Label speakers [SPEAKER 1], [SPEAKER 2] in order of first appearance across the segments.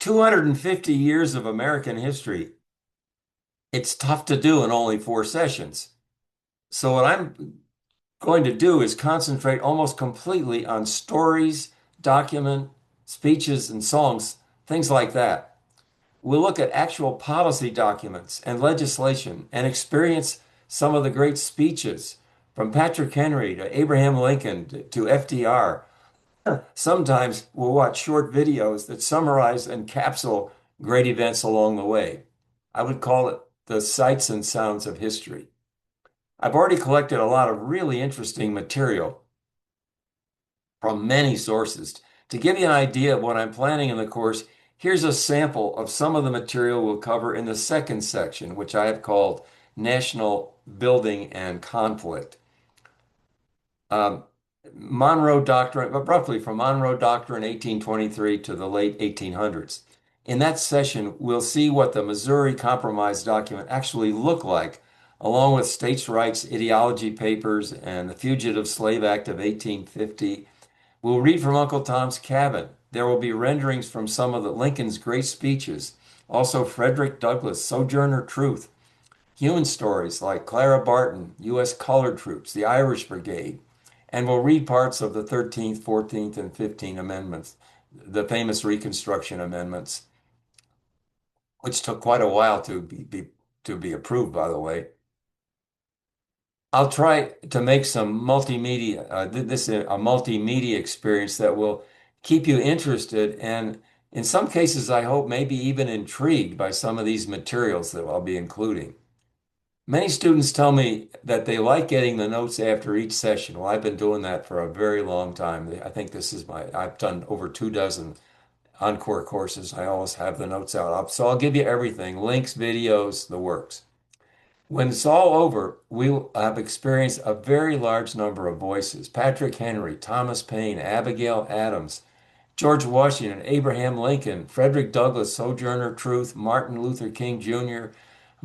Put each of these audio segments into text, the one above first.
[SPEAKER 1] 250 years of American history. It's tough to do in only 4 sessions. So what I'm going to do is concentrate almost completely on stories, document, speeches, and songs, things like that. We'll look at actual policy documents and legislation and experience some of the great speeches from Patrick Henry to Abraham Lincoln to FDR. Sometimes we'll watch short videos that summarize and capsule great events along the way. I would call it the sights and sounds of history. I've already collected a lot of really interesting material from many sources. To give you an idea of what I'm planning in the course, here's a sample of some of the material we'll cover in the second section, which I have called National Building and Conflict. Um, Monroe Doctrine, but roughly from Monroe Doctrine 1823 to the late 1800s. In that session, we'll see what the Missouri Compromise document actually looked like, along with states' rights ideology papers and the Fugitive Slave Act of 1850. We'll read from Uncle Tom's Cabin. There will be renderings from some of the Lincoln's great speeches, also Frederick Douglass, Sojourner Truth, human stories like Clara Barton, U.S. colored troops, the Irish Brigade, and we'll read parts of the 13th, 14th, and 15th Amendments, the famous Reconstruction Amendments, which took quite a while to be approved, by the way. I'll try to make some multimedia, this a multimedia experience that will keep you interested and in some cases, I hope maybe even intrigued by some of these materials that I'll be including. Many students tell me that they like getting the notes after each session. Well, I've been doing that for a very long time. I think I've done over 2 dozen Encore courses. I always have the notes out. So I'll give you everything, links, videos, the works. When it's all over, we'll have experienced a very large number of voices. Patrick Henry, Thomas Paine, Abigail Adams, George Washington, Abraham Lincoln, Frederick Douglass, Sojourner Truth, Martin Luther King Jr.,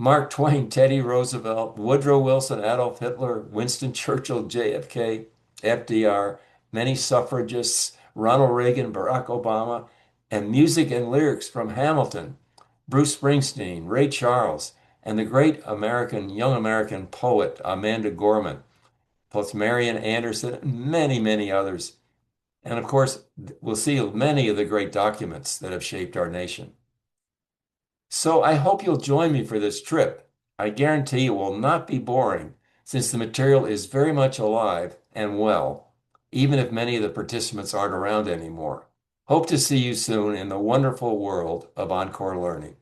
[SPEAKER 1] Mark Twain, Teddy Roosevelt, Woodrow Wilson, Adolf Hitler, Winston Churchill, JFK, FDR, many suffragists, Ronald Reagan, Barack Obama, and music and lyrics from Hamilton, Bruce Springsteen, Ray Charles, and the great young American poet Amanda Gorman, plus Marian Anderson, and many, many others. And of course, we'll see many of the great documents that have shaped our nation. So I hope you'll join me for this trip. I guarantee it will not be boring since the material is very much alive and well, even if many of the participants aren't around anymore. Hope to see you soon in the wonderful world of Encore Learning.